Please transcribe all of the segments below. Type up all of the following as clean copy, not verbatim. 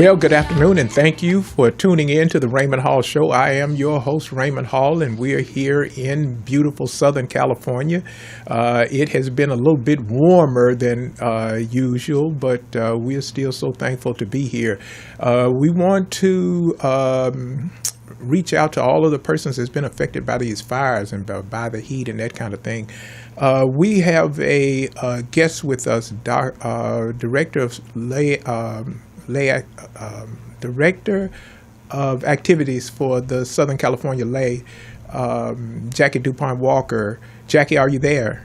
Well, good afternoon, and thank you for tuning in to the Raymond Hall Show. I am your host, Raymond Hall, and we are here in beautiful Southern California. It has been a little bit warmer than usual, but we are still so thankful to be here. We want to reach out to all of the persons that's been affected by these fires and by the heat and that kind of thing. We have a guest with us, Director of Activities for the Southern California Lay, Jackie DuPont Walker. Jackie, are you there?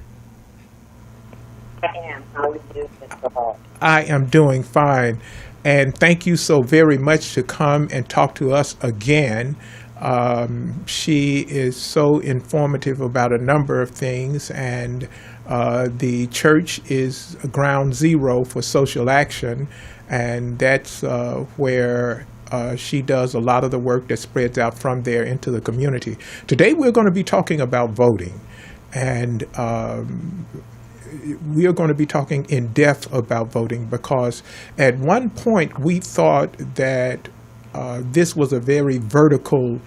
I am. How are you doing, Mr. Hall? I am doing fine, and thank you so very much to come and talk to us again. She is so informative about a number of things, and the church is ground zero for social action, and that's where she does a lot of the work that spreads out from there into the community. Today we're going to be talking about voting, and we are going to be talking in depth about voting because at one point we thought that this was a very vertical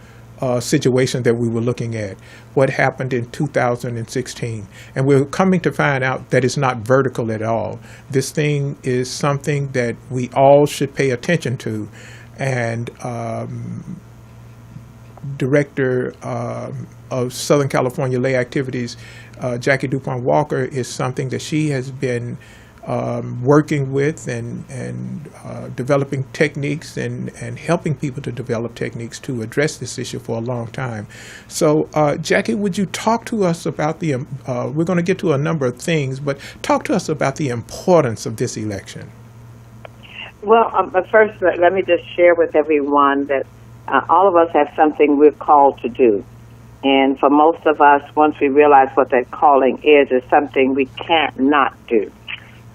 situation that we were looking at, what happened in 2016. And we're coming to find out that it's not vertical at all. This thing is something that we all should pay attention to. And Director of Southern California Lay Activities, Jackie DuPont Walker, is something that she has been working with and developing techniques and helping people to develop techniques to address this issue for a long time. So, Jackie, would you talk to us about we're going to get to a number of things, but talk to us about the importance of this election. Well, but first, let me just share with everyone that all of us have something we're called to do. And for most of us, once we realize what that calling is something we can't not do.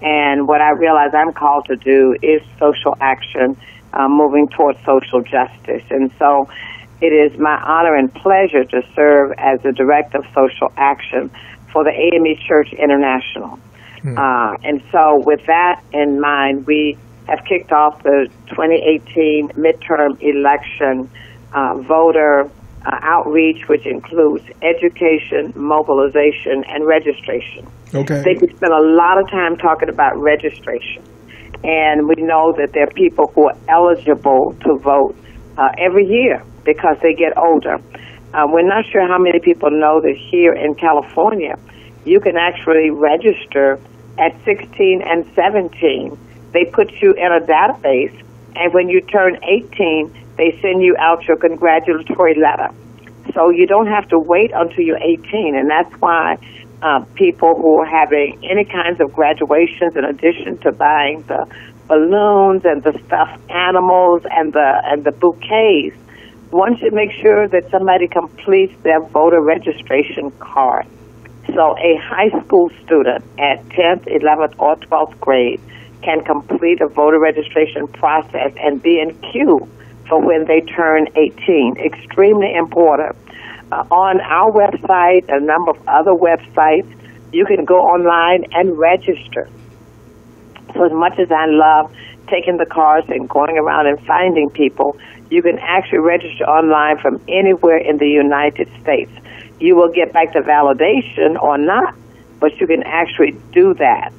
And what I realize I'm called to do is social action, moving towards social justice. And so it is my honor and pleasure to serve as the Director of Social Action for the AME Church International. And so with that in mind, we have kicked off the 2018 midterm election voter outreach, which includes education, mobilization, and registration. Okay. They could spend a lot of time talking about registration. And we know that there are people who are eligible to vote every year because they get older. We're not sure how many people know that here in California, you can actually register at 16 and 17. They put you in a database, and when you turn 18, they send you out your congratulatory letter. So you don't have to wait until you're 18, and that's why people who are having any kinds of graduations, in addition to buying the balloons and the stuffed animals and the bouquets, one should make sure that somebody completes their voter registration card. So a high school student at 10th, 11th, or 12th grade can complete a voter registration process and be in queue for when they turn 18. Extremely important. On our website, a number of other websites, you can go online and register. So as much as I love taking the cards and going around and finding people, you can actually register online from anywhere in the United States. You will get back the validation or not, but you can actually do that.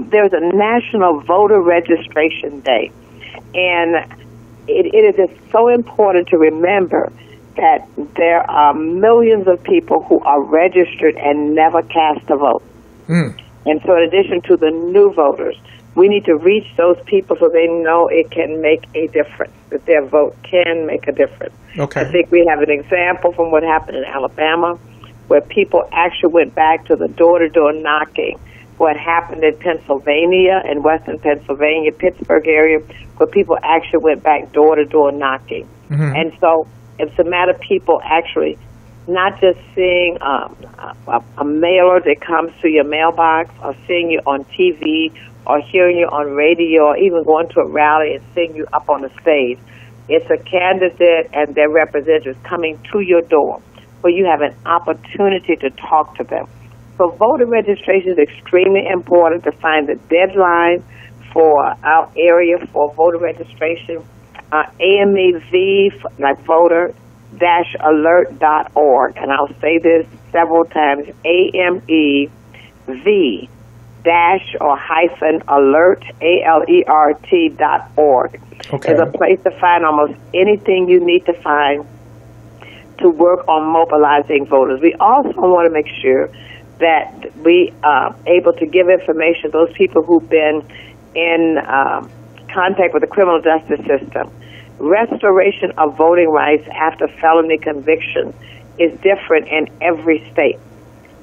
There's a National Voter Registration Day, and it is just so important to remember that there are millions of people who are registered and never cast a vote. And so in addition to the new voters, we need to reach those people so they know it can make a difference, that their vote can make a difference. Okay. I think we have an example from what happened in Alabama, where people actually went back to the door-to-door knocking. What happened in Pennsylvania, in western Pennsylvania, Pittsburgh area, where people actually went back door-to-door knocking. And so it's a matter of people actually not just seeing a mailer that comes to your mailbox or seeing you on TV or hearing you on radio or even going to a rally and seeing you up on the stage. It's a candidate and their representatives coming to your door where you have an opportunity to talk to them. So voter registration is extremely important. To find the deadline for our area for voter registration AMEV, like voter, alert.org. And I'll say this several times, AMEV dash or hyphen alert, ALERT.org. Okay. Is a place to find almost anything you need to find to work on mobilizing voters. We also want to make sure that we are able to give information to those people who've been in contact with the criminal justice system. Restoration of voting rights after felony conviction is different in every state.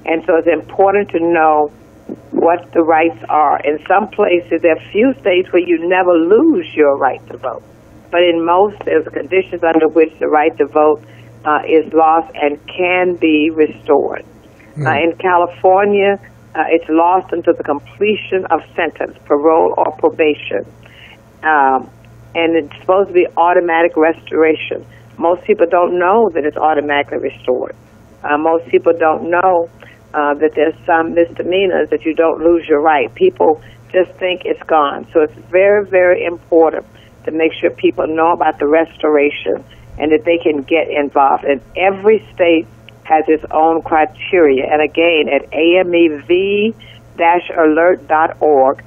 And so it's important to know what the rights are. In some places, there are few states where you never lose your right to vote. But in most, there's conditions under which the right to vote is lost and can be restored. In California, it's lost until the completion of sentence, parole, or probation. And it's supposed to be automatic restoration. Most people don't know that it's automatically restored. Most people don't know that there's some misdemeanors that you don't lose your right. People just think it's gone. So it's very, very important to make sure people know about the restoration and that they can get involved. And every state has its own criteria. And again, at AMEV-alert.org,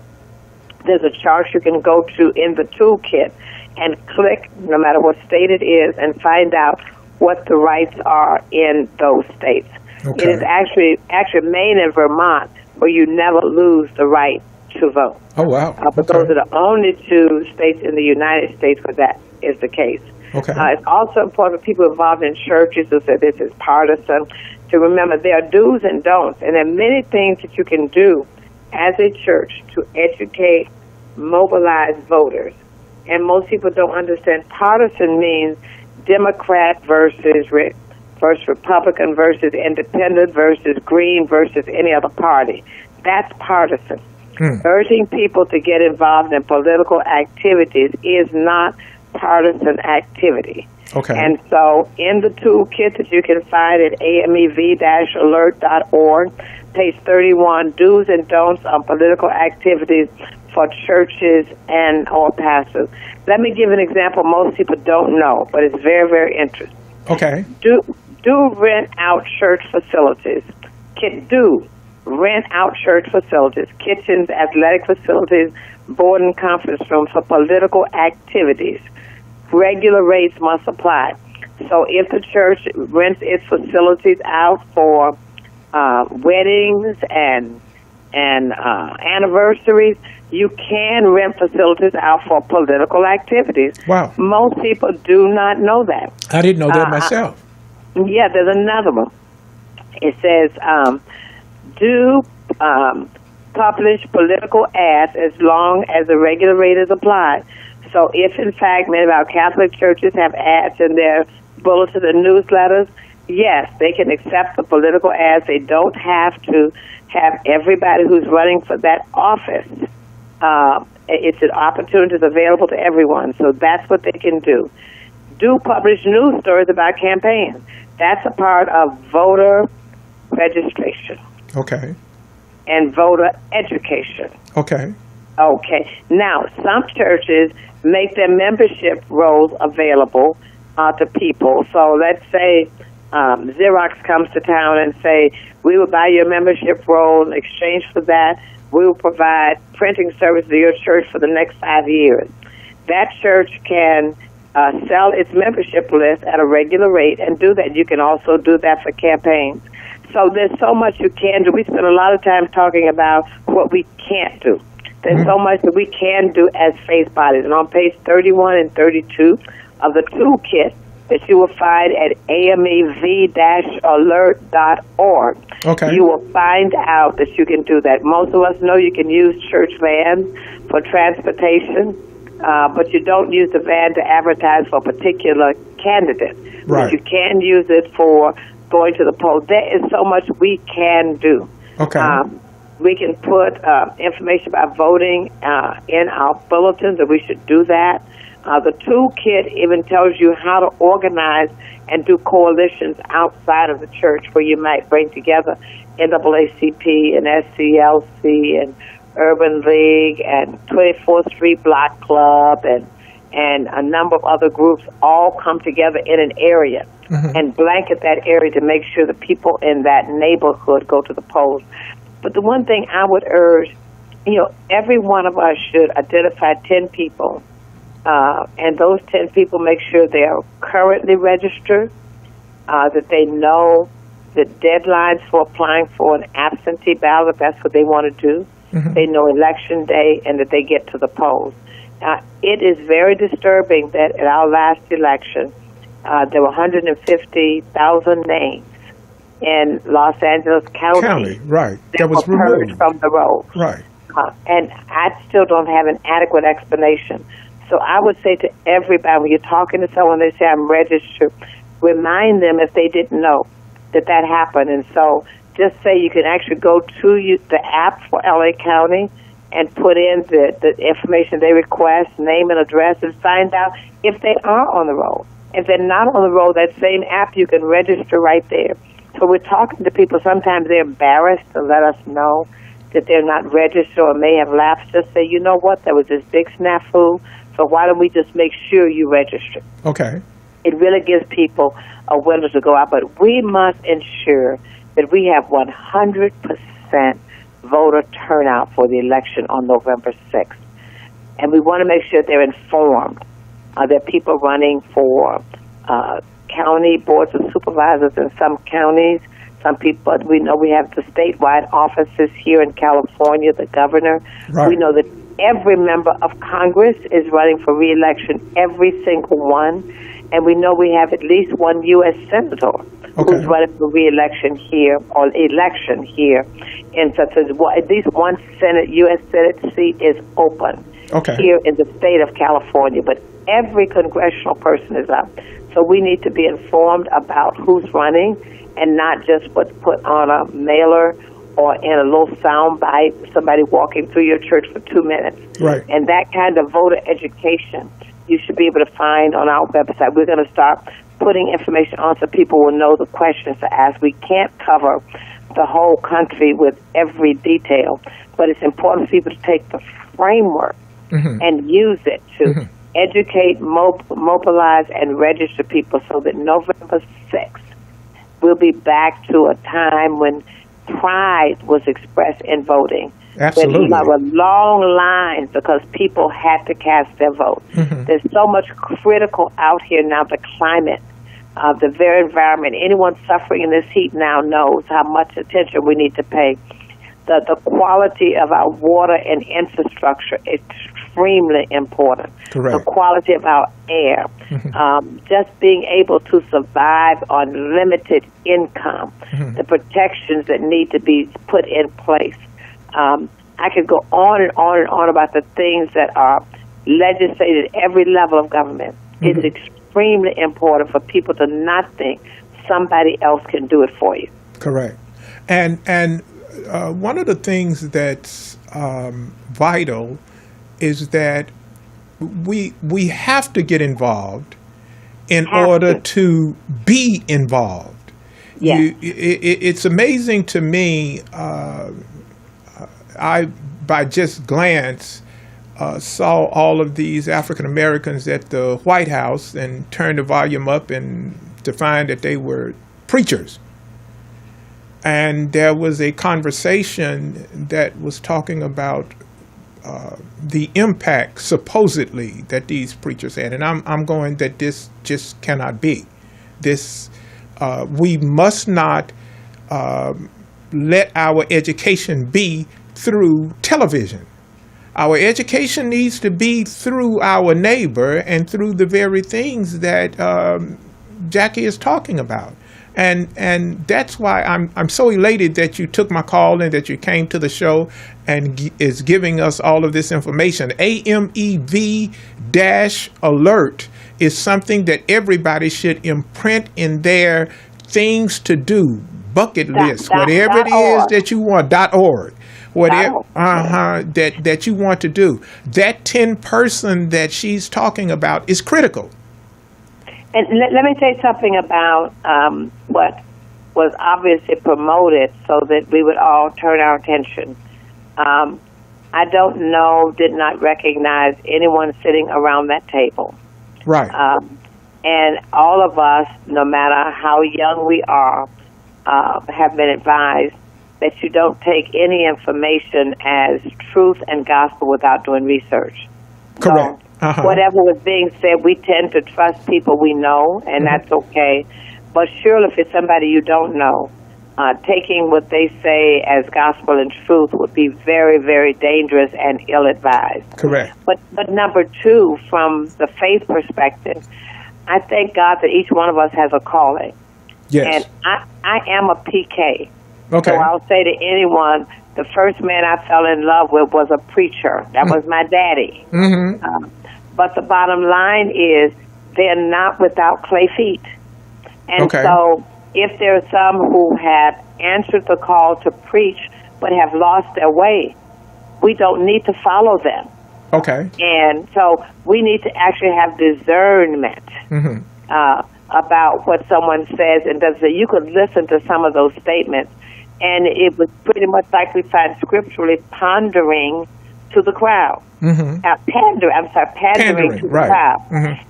there's a chart you can go to in the toolkit and click, no matter what state it is, and find out what the rights are in those states. Okay. It is actually Maine and Vermont where you never lose the right to vote. Oh, wow. But those are the only two states in the United States where that is the case. Okay. It's also important for people involved in churches who say this is partisan to remember there are do's and don'ts, and there are many things that you can do as a church to educate, mobilize voters. And most people don't understand partisan means Democrat versus Republican versus Independent versus Green versus any other party. That's partisan. Urging people to get involved in political activities is not partisan activity. Okay. And so in the toolkit that you can find at AMEV-alert.org, page 31, do's and don'ts on political activities for churches and or pastors. Let me give an example most people don't know, but it's very, very interesting. Okay. Do rent out church facilities. Do rent out church facilities, kitchens, athletic facilities, board and conference rooms for political activities. Regular rates must apply. So if the church rents its facilities out for weddings and anniversaries, you can rent facilities out for political activities. Wow. Most people do not know that. I didn't know that myself. Yeah, there's another one. It says, publish political ads as long as the regular rate is applied. So if, in fact, many of our Catholic churches have ads in their bulletins and newsletters, yes, they can accept the political ads. They don't have to have everybody who's running for that office. It's an opportunity that's available to everyone, so that's what they can do. Do publish news stories about campaigns. That's a part of voter registration. Okay. And voter education. Okay. Okay. Now, some churches make their membership rolls available to people. So let's say Xerox comes to town and say, we will buy your membership roll. In exchange for that, we will provide printing service to your church for the next 5 years. That church can sell its membership list at a regular rate and do that. You can also do that for campaigns. So there's so much you can do. We spend a lot of time talking about what we can't do. There's so much that we can do as faith bodies. And on page 31 and 32 of the toolkit that you will find at AMEV-alert.org, okay, you will find out that you can do that. Most of us know you can use church vans for transportation, but you don't use the van to advertise for a particular candidate. Right. But you can use it for going to the polls. There is so much we can do. Okay. We can put information about voting in our bulletins, and we should do that. The toolkit even tells you how to organize and do coalitions outside of the church where you might bring together NAACP and SCLC and Urban League and 24th Street Block Club and and a number of other groups all come together in an area and blanket that area to make sure the people in that neighborhood go to the polls. But the one thing I would urge, every one of us should identify 10 people, and those 10 people make sure they are currently registered, that they know the deadlines for applying for an absentee ballot, if that's what they want to do. They know election day, and that they get to the polls. It is very disturbing that at our last election, there were 150,000 names in Los Angeles County right. that was purged from the roll. Right. And I still don't have an adequate explanation. So I would say to everybody, when you're talking to someone, they say, I'm registered, remind them if they didn't know that happened. And so just say you can actually go to the app for LA County and put in the information they request, name and address, and find out if they are on the roll. If they're not on the roll, that same app, you can register right there. So we're talking to people, sometimes they're embarrassed to let us know that they're not registered or may have lapsed. Just say, you know what, there was this big snafu, so why don't we just make sure you register? Okay. It really gives people a window to go out, but we must ensure that we have 100% voter turnout for the election on November 6th. And we want to make sure they're informed. There are people running for county boards of supervisors in some counties. Some people, we know we have the statewide offices here in California, the governor. Right. We know that every member of Congress is running for re-election, every single one. And we know we have at least one U.S. senator who's running for re-election here, or election here. And such as at least one U.S. Senate seat is open here in the state of California. But every congressional person is up. So we need to be informed about who's running and not just what's put on a mailer or in a little sound bite, somebody walking through your church for 2 minutes. Right. And that kind of voter education you should be able to find on our website. We're going to start putting information on so people will know the questions to ask. We can't cover the whole country with every detail, but it's important for people to take the framework and use it to educate, mobilize, and register people so that November 6th we'll be back to a time when pride was expressed in voting. Absolutely. There were long lines because people had to cast their vote. There's so much critical out here now, the climate, the very environment. Anyone suffering in this heat now knows how much attention we need to pay. The quality of our water and infrastructure is extremely important. Correct. The quality of our air. Just being able to survive on limited income. The protections that need to be put in place. I could go on and on and on about the things that are legislated at every level of government. It's extremely important for people to not think somebody else can do it for you. Correct. And one of the things that's vital is that we have to get involved in order to be involved. Yes. It's amazing to me. I, by just glance, saw all of these African Americans at the White House and turned the volume up and to find that they were preachers. And there was a conversation that was talking about the impact, supposedly, that these preachers had. And I'm going that this just cannot be. This we must not let our education be through television. Our education needs to be through our neighbor and through the very things that Jackie is talking about. And that's why I'm so elated that you took my call and that you came to the show and is giving us all of this information. AMEV-alert is something that everybody should imprint in their things to do, bucket list, whatever it is that you want, .org. Whatever that you want to do. That 10 person that she's talking about is critical. And let me say something about what was obviously promoted so that we would all turn our attention. I don't know, did not recognize anyone sitting around that table. Right. And all of us, no matter how young we are, have been advised that you don't take any information as truth and gospel without doing research. Correct. So whatever was being said, we tend to trust people we know, and that's okay. But surely if it's somebody you don't know, taking what they say as gospel and truth would be very, very dangerous and ill-advised. Correct. But number two, from the faith perspective, I thank God that each one of us has a calling. Yes. And I am a PK. Okay. So I'll say to anyone, the first man I fell in love with was a preacher. That was my daddy. Mm-hmm. But the bottom line is they're not without clay feet. And Okay. so if there are some who have answered the call to preach but have lost their way, we don't need to follow them. Okay. And so we need to actually have discernment about what someone says and does. So you could listen to some of those statements, and it was pretty much like we find scripturally pandering to the crowd. Pandering to the right. crowd.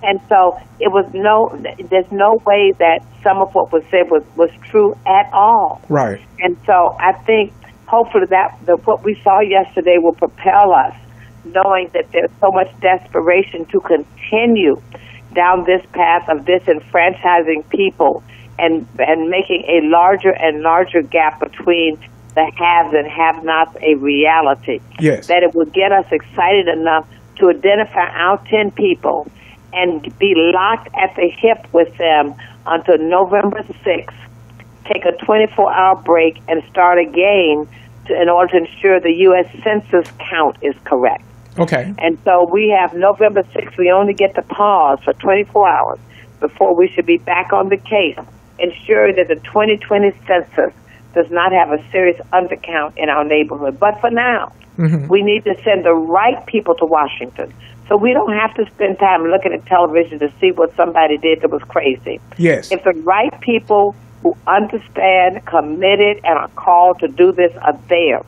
And so there's no way that some of what was said was true at all. Right. And so I think hopefully that what we saw yesterday will propel us, knowing that there's so much desperation to continue down this path of disenfranchising people and making a larger and larger gap between the haves and have-nots a reality. Yes. That it would get us excited enough to identify our 10 people and be locked at the hip with them until November 6th, take a 24-hour break, and start again in order to ensure the U.S. Census count is correct. Okay. And so we have November 6th. We only get to pause for 24 hours before we should be back on the case, ensuring that the 2020 census does not have a serious undercount in our neighborhood. But for now, we need to send the right people to Washington. So we don't have to spend time looking at television to see what somebody did that was crazy. Yes. If the right people who understand, committed, and are called to do this are there,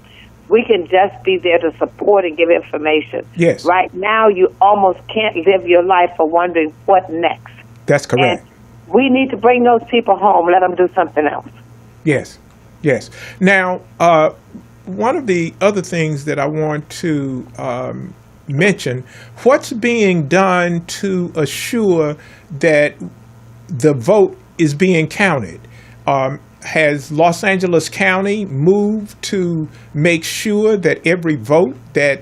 we can just be there to support and give information. Yes. Right now, you almost can't live your life for wondering what next. That's correct. And we need to bring those people home, let them do something else. Yes. Yes. Now, one of the other things that I want to mention, what's being done to assure that the vote is being counted? Has Los Angeles County moved to make sure that every vote that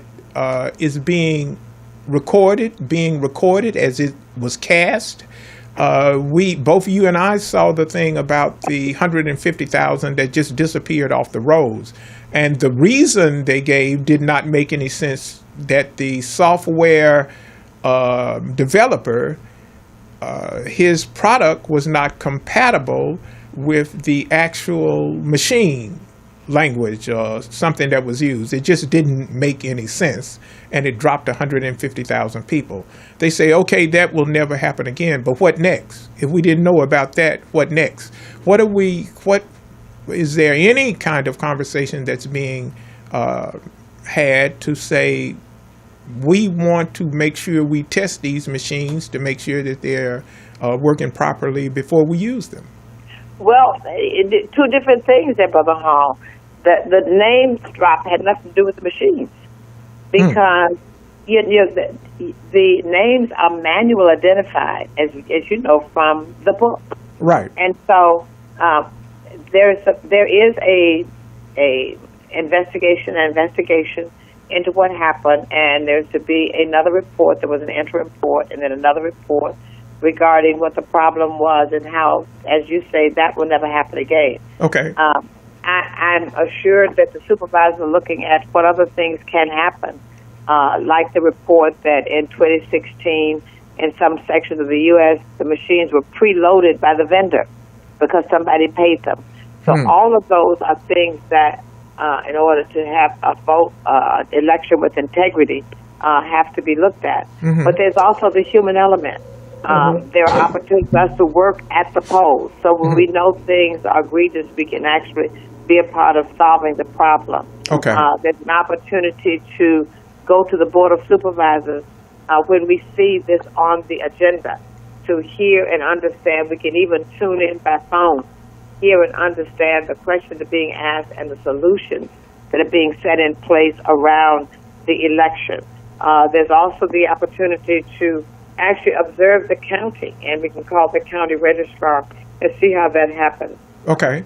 is being recorded as it was cast? Both you and I saw the thing about the 150,000 that just disappeared off the rolls. And the reason they gave did not make any sense, that the software developer, his product was not compatible with the actual machine language or something that was used. It just didn't make any sense, and it dropped 150,000 people. They say, okay, that will never happen again, but what next? If we didn't know about that, what next? Is there any kind of conversation that's being had to say, we want to make sure we test these machines to make sure that they're working properly before we use them? Well, two different things there, Brother Hall. The names drop had nothing to do with the machines, because the names are manual identified, as you know, from the book. Right. And so there is a investigation into what happened, and there's to be another report. There was an interim report, and then another report regarding what the problem was and how, as you say, that will never happen again. Okay. I'm assured that the supervisors are looking at what other things can happen, like the report that in 2016, in some sections of the U.S., the machines were preloaded by the vendor because somebody paid them. So all of those are things that, in order to have a vote election with integrity, have to be looked at. But there's also the human element. There are opportunities for us to work at the polls. So when we know things are egregious, we can actually be a part of solving the problem. Okay. There's an opportunity to go to the Board of Supervisors when we see this on the agenda to hear and understand. We can even tune in by phone, hear and understand the questions that are being asked and the solutions that are being set in place around the election. There's also the opportunity to actually observe the county, and we can call the county registrar and see how that happens. Okay.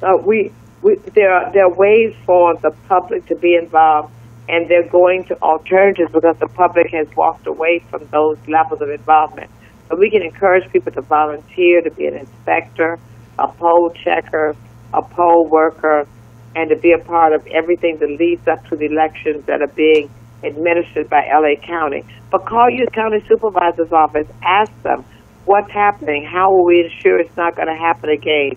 There are ways for the public to be involved, and they're going to alternatives because the public has walked away from those levels of involvement. So we can encourage people to volunteer, to be an inspector, a poll checker, a poll worker, and to be a part of everything that leads up to the elections that are being administered by LA County. But call your county supervisor's office, ask them what's happening, how will we ensure it's not going to happen again,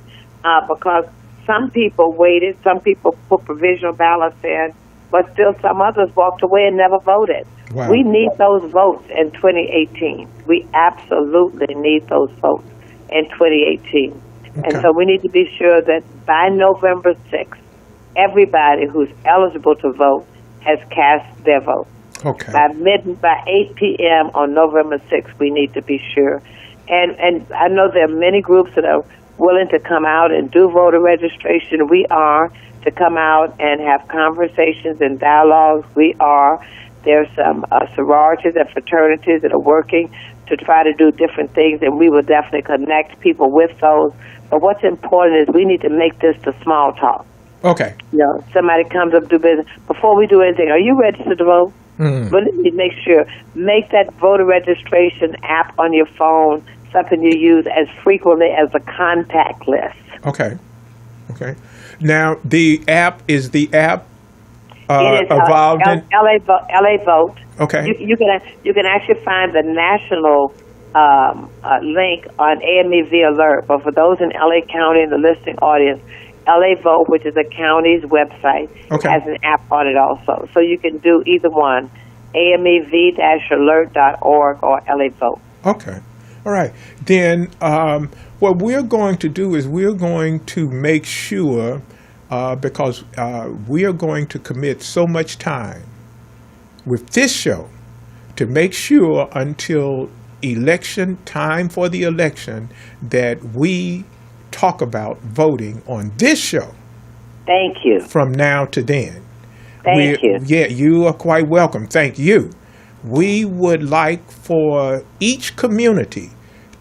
because some people waited, some people put provisional ballots in, but still some others walked away and never voted. Wow. We need those votes in 2018. We absolutely need those votes in 2018. Okay. And so we need to be sure that by November 6th, everybody who's eligible to vote has cast their vote. Okay. By 8 p.m. on November 6th, we need to be sure. And I know there are many groups that are willing to come out and do voter registration. We are to come out and have conversations and dialogues. We are. There's some sororities and fraternities that are working to try to do different things, and we will definitely connect people with those. But what's important is we need to make this the small talk. Okay. You know, somebody comes up to do business. Before we do anything, are you registered to vote? Mm. But let me make sure. Make that voter registration app on your phone something you use as frequently as the contact list. Okay. Okay. Now, the app is It is evolved in... LA Vote. Okay. You can actually find the national link on AMEV Alert. But for those in LA County and the listening audience, LA Vote, which is a county's website, Okay. has an app on it also. So you can do either one, amev-alert.org or LA Vote. Okay. All right. Then what we're going to do is we're going to make sure, because we are going to commit so much time with this show to make sure until election time for the election that we talk about voting on this show. Thank you. From now to then. Thank you. Yeah, you are quite welcome. Thank you. We would like for each community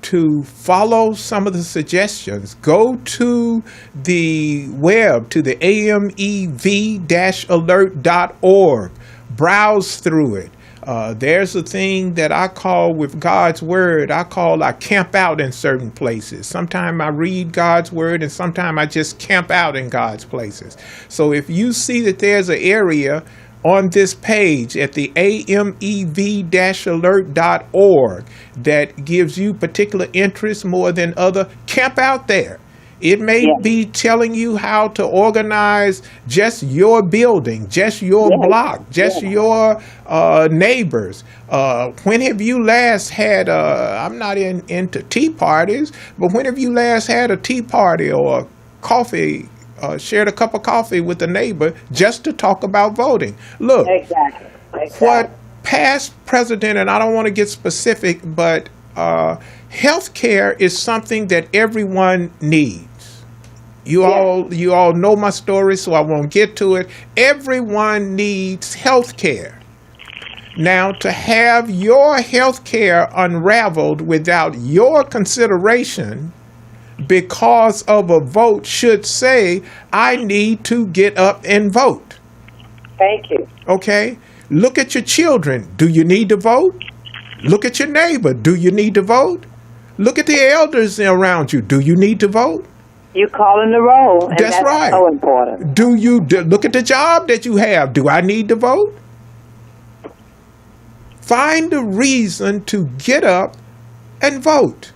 to follow some of the suggestions. Go to the web, to the amev-alert.org. Browse through it. There's a thing that I call, with God's Word, I camp out in certain places. Sometimes I read God's Word and sometimes I just camp out in God's places. So if you see that there's an area on this page at the amev-alert.org that gives you particular interest more than other, camp out there. It may be telling you how to organize just your building, just your block, just your neighbors. When have you last had I'm not into tea parties, but when have you last had a tea party or a coffee, shared a cup of coffee with a neighbor just to talk about voting? Look, Exactly. what past president, and I don't want to get specific, but health care is something that everyone needs. You all know my story, so I won't get to it. Everyone needs health care. Now, to have your health care unraveled without your consideration because of a vote should say, I need to get up and vote. Thank you. Okay? Look at your children. Do you need to vote? Look at your neighbor. Do you need to vote? Look at the elders around you. Do you need to vote? You calling the roll. And That's right. So important. Do you look at the job that you have? Do I need to vote? Find a reason to get up and vote.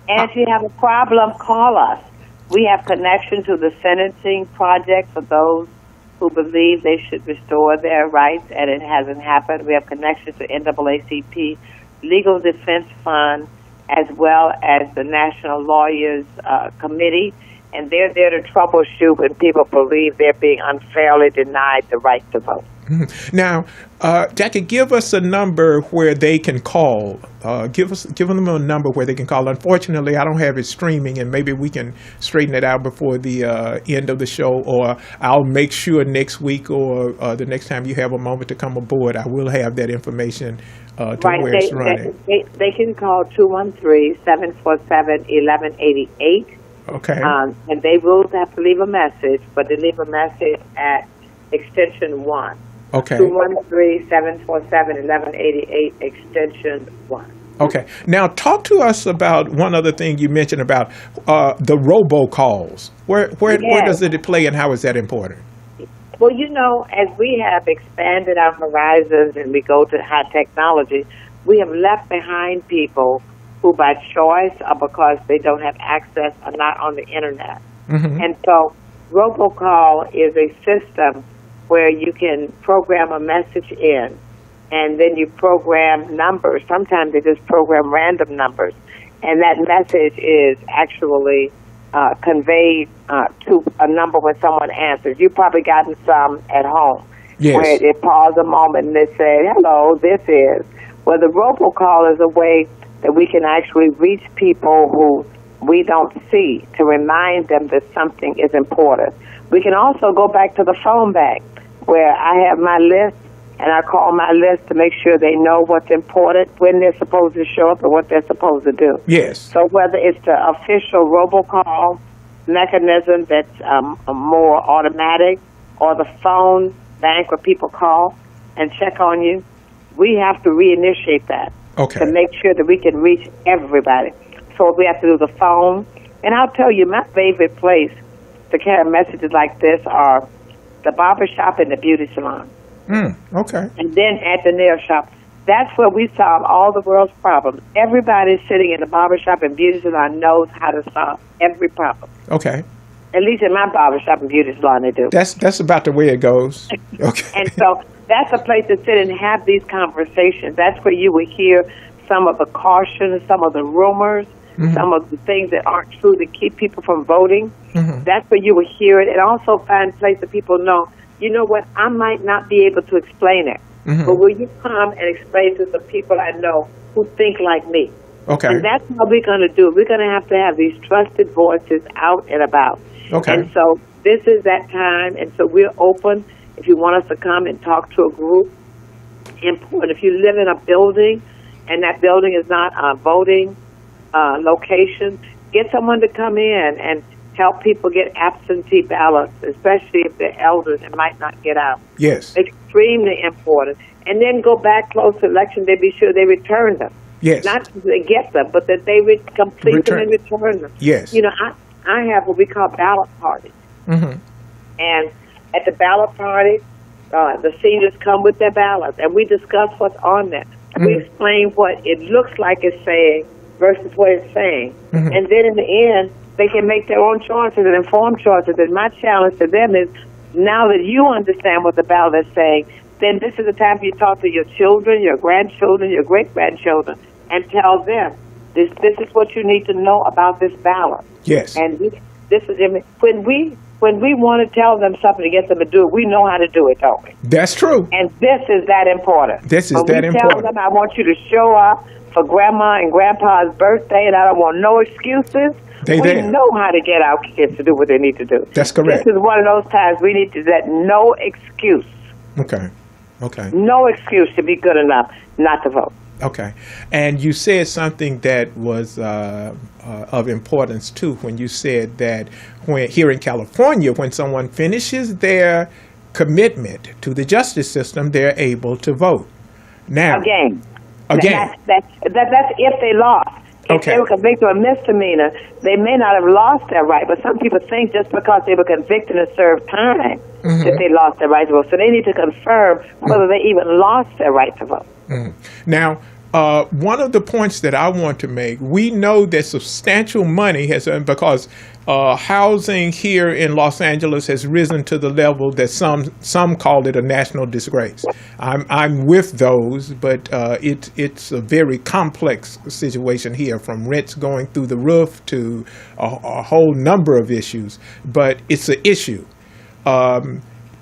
And if you have a problem, call us. We have connection to the sentencing project for those who believe they should restore their rights, and it hasn't happened. We have connection to NAACP, Legal Defense Fund, as well as the National Lawyers Committee. and they're there to troubleshoot when people believe they're being unfairly denied the right to vote. Now, Jackie, give us a number where they can call. Give them a number where they can call. Unfortunately, I don't have it streaming, and maybe we can straighten it out before the end of the show, or I'll make sure next week or the next time you have a moment to come aboard, I will have that information to where it's running. They can call 213-747-1188. Okay. And they will have to leave a message, but they leave a message at extension 1. Okay. 213-747-1188, extension 1. Okay. Now, talk to us about one other thing you mentioned about the robocalls. Where does it play, and how is that important? Well, as we have expanded our horizons and we go to high technology, we have left behind people who by choice or because they don't have access are not on the internet. Mm-hmm. And so robocall is a system where you can program a message in, and then you program numbers. Sometimes they just program random numbers, and that message is actually conveyed to a number when someone answers. You've probably gotten some at home. Yes. Where they pause a moment and they say, hello, this is. Well, the robocall is a way that we can actually reach people who we don't see to remind them that something is important. We can also go back to the phone bank where I have my list and I call my list to make sure they know what's important, when they're supposed to show up, and what they're supposed to do. Yes. So whether it's the official robocall mechanism that's more automatic, or the phone bank where people call and check on you, we have to reinitiate that to make sure that we can reach everybody. So we have to do the phone. And I'll tell you, my favorite place to carry messages like this are the barbershop and the beauty salon. Okay. And then at the nail shop. That's where we solve all the world's problems. Everybody sitting in the barbershop and beauty salon knows how to solve every problem. Okay. At least in my barbershop and beauty salon, they do. That's about the way it goes. Okay. And so that's a place to sit and have these conversations. That's where you would hear some of the caution, some of the rumors, some of the things that aren't true to keep people from voting. That's where you would hear it, and also find a place that people know, you know what, I might not be able to explain it, but will you come and explain to the people I know who think like me? Okay. And that's what we're going to do. We're going to have these trusted voices out and about. Okay. And so this is that time, and so we're open if you want us to come and talk to a group. Important. If you live in a building and that building is not a voting location, get someone to come in and help people get absentee ballots, especially if they're elders and might not get out. Yes. Extremely important. And then go back close to election day, be sure they return them. Yes. Not that they get them, but that they complete them and return them. Yes. I have what we call ballot parties. And at the ballot party, the seniors come with their ballots, and we discuss what's on there. We explain what it looks like it's saying versus what it's saying. And then in the end, they can make their own choices and informed choices. And my challenge to them is, now that you understand what the ballot is saying, then this is the time for you to talk to your children, your grandchildren, your great-grandchildren, and tell them, this is what you need to know about this ballot. Yes. And this is when we want to tell them something to get them to do it, we know how to do it, don't we? That's true. And this is that important. This is when that we important. tell them, I want you to show up for Grandma and Grandpa's birthday, and I don't want no excuses. We know how to get our kids to do what they need to do. That's correct. This is one of those times we need to let no excuse. Okay. No excuse to be good enough not to vote. Okay. And you said something that was of importance, too, when you said that here in California, when someone finishes their commitment to the justice system, they're able to vote. Now, Again. That's if they lost. If they were convicted of a misdemeanor, they may not have lost their right, but some people think just because they were convicted and served time that they lost their right to vote. So they need to confirm whether they even lost their right to vote. Now, one of the points that I want to make, we know that substantial money has, because housing here in Los Angeles has risen to the level that some call it a national disgrace. I'm with those, but it's a very complex situation here, from rents going through the roof to a whole number of issues. But it's an issue.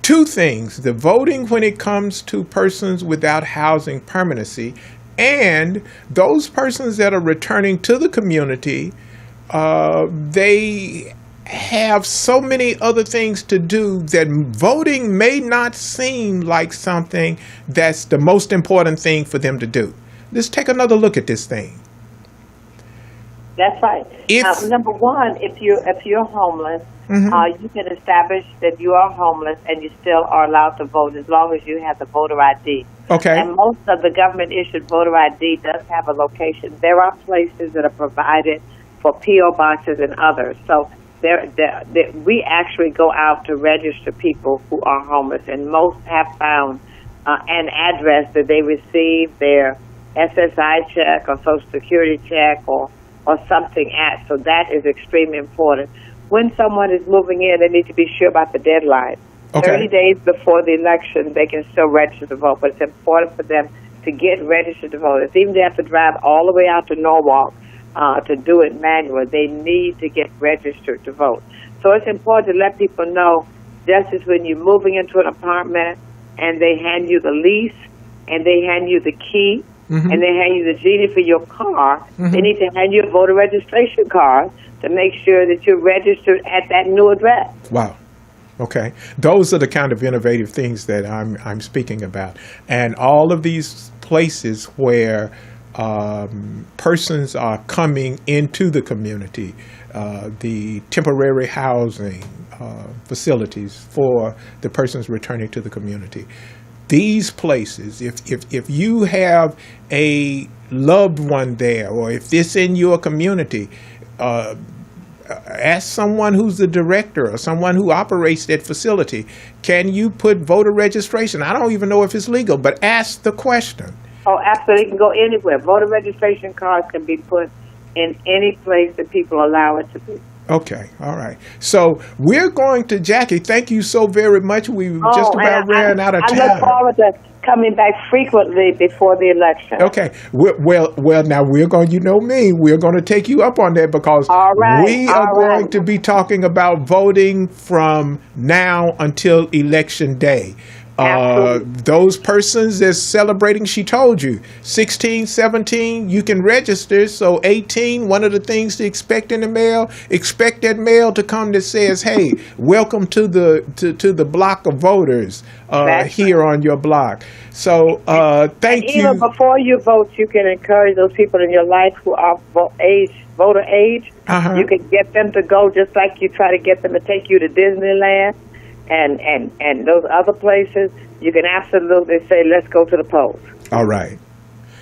Two things: the voting when it comes to persons without housing permanency, and those persons that are returning to the community. They have so many other things to do that voting may not seem like something that's the most important thing for them to do. Let's take another look at this thing. That's right. Number one, if you're homeless, you can establish that you are homeless and you still are allowed to vote as long as you have the voter ID. Okay. And most of the government-issued voter ID does have a location. There are places that are provided for P.O. boxes and others. So we actually go out to register people who are homeless, and most have found an address that they receive their SSI check or Social Security check or something at. So that is extremely important. When someone is moving in, they need to be sure about the deadline. Okay. 30 days before the election, they can still register to vote, but it's important for them to get registered to vote. It's even they have to drive all the way out to Norwalk to do it manually. They need to get registered to vote. So it's important to let people know, just as when you're moving into an apartment and they hand you the lease and they hand you the key and they hand you the genie for your car, they need to hand you a voter registration card to make sure that you're registered at that new address. Wow. Okay. Those are the kind of innovative things that I'm speaking about. And all of these places where persons are coming into the community, the temporary housing facilities for the persons returning to the community. These places, if you have a loved one there, or if it's in your community, ask someone who's the director or someone who operates that facility, can you put voter registration? I don't even know if it's legal, but ask the question. Oh, absolutely. It can go anywhere. Voter registration cards can be put in any place that people allow it to be. Okay. All right. So we're going to, Jackie, thank you so very much. We just about ran out of time. I look forward to coming back frequently before the election. Okay. Well, now we're going, you know me, we're going to take you up on that, because we are going to be talking about voting from now until Election Day. Those persons that's celebrating, she told you, 16, 17, you can register. So 18, one of the things to expect in the mail, expect that mail to come that says, hey, welcome to the block of voters here on your block. So thank you. Even before you vote, you can encourage those people in your life who are voter age. You can get them to go, just like you try to get them to take you to Disneyland. And those other places, you can absolutely say, let's go to the polls. All right.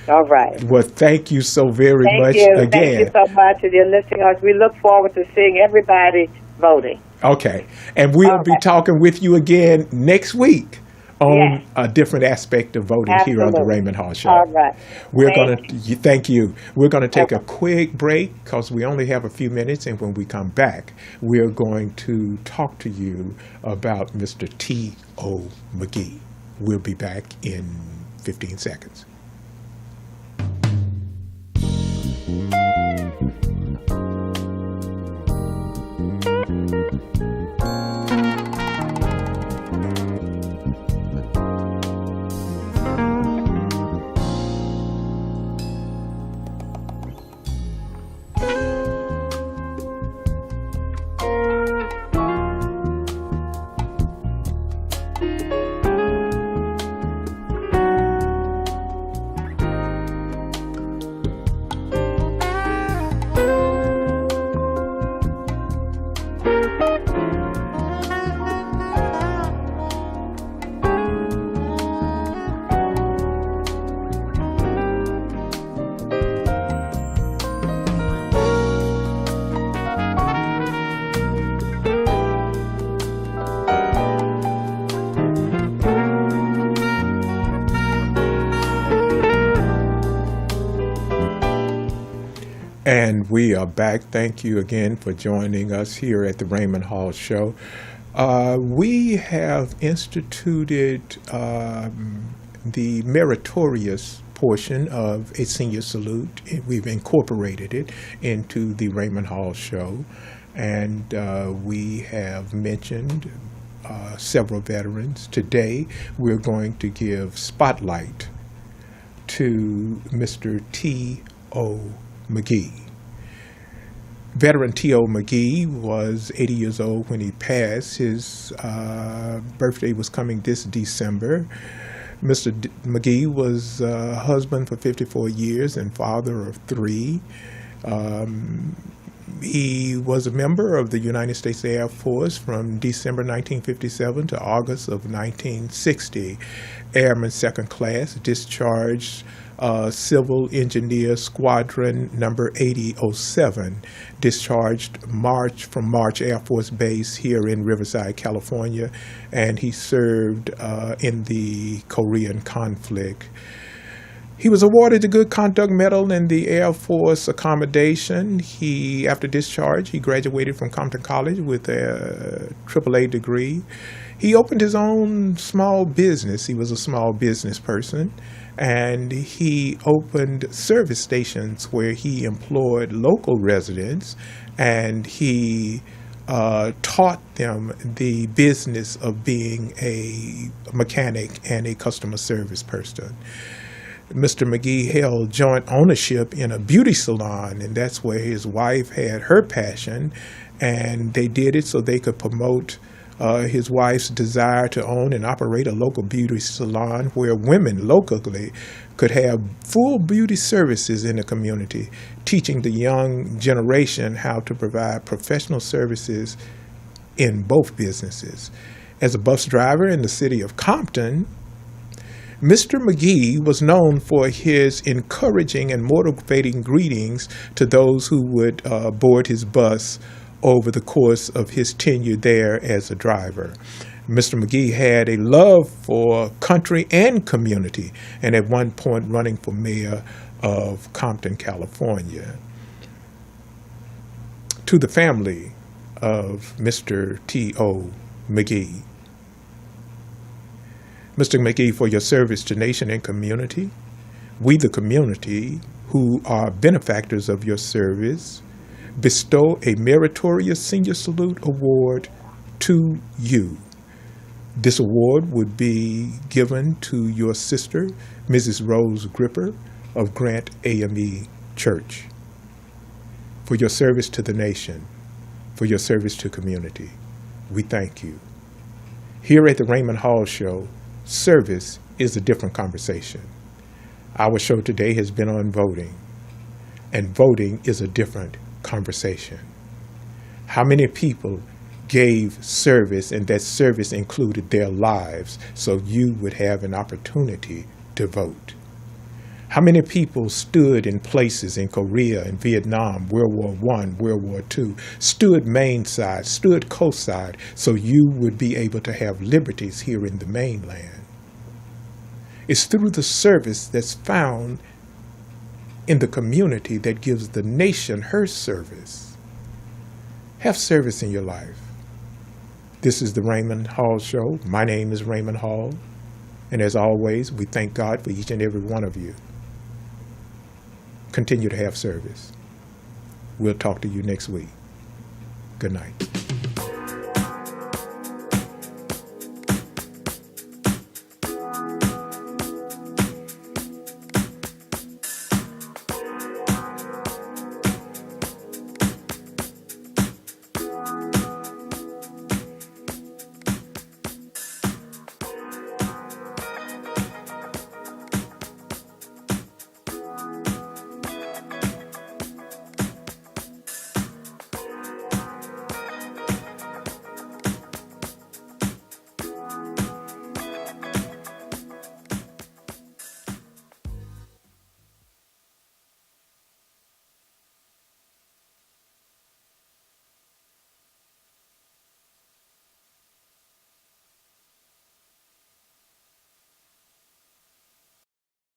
All right. Well, thank you so very much again. Thank you so much. And you're listening to us. We look forward to seeing everybody voting. Okay. And we'll be talking with you again next week on a different aspect of voting here on the Raymond Hall Show. All right. Thank you. We're going to take a quick break because we only have a few minutes, and when we come back, we're going to talk to you about Mr. T.O. McGee. We'll be back in 15 seconds. And we are back. Thank you again for joining us here at the Raymond Hall Show. We have instituted the meritorious portion of a senior salute. We've incorporated it into the Raymond Hall Show. And we have mentioned several veterans. Today, we're going to give spotlight to Mr. T.O. McGee. Veteran T.O. McGee was 80 years old when he passed. His birthday was coming this December. Mr. McGee was a husband for 54 years and father of 3. He was a member of the United States Air Force from December 1957 to August of 1960. Airman second class, discharged Civil Engineer Squadron number 8007, discharged from March Air Force Base here in Riverside, California, and he served in the Korean conflict. He was awarded the Good Conduct Medal in the Air Force Accommodation. After discharge, he graduated from Compton College with a AAA degree. He opened his own small business. He was a small business person, and he opened service stations where he employed local residents, and he taught them the business of being a mechanic and a customer service person. Mr. McGee held joint ownership in a beauty salon, and that's where his wife had her passion, and they did it so they could promote his wife's desire to own and operate a local beauty salon where women locally could have full beauty services in the community, teaching the young generation how to provide professional services in both businesses. As a bus driver in the city of Compton, Mr. McGee was known for his encouraging and motivating greetings to those who would board his bus over the course of his tenure there as a driver. Mr. McGee had a love for country and community, and at one point running for mayor of Compton, California. To the family of Mr. T.O. McGee. Mr. McGee, for your service to nation and community, we the community who are benefactors of your service bestow a meritorious Senior Salute Award to you. This award would be given to your sister, Mrs. Rose Gripper of Grant AME Church, for your service to the nation, for your service to community. We thank you. Here at the Raymond Hall Show, service is a different conversation. Our show today has been on voting, and voting is a different conversation. How many people gave service, and that service included their lives, so you would have an opportunity to vote? How many people stood in places in Korea and Vietnam, World War I, World War II, stood main side, stood coast side, so you would be able to have liberties here in the mainland? It's through the service that's found in the community that gives the nation her service. Have service in your life. This is the Raymond Hall Show. My name is Raymond Hall, and as always, we thank God for each and every one of you. Continue to have service. We'll talk to you next week. Good night.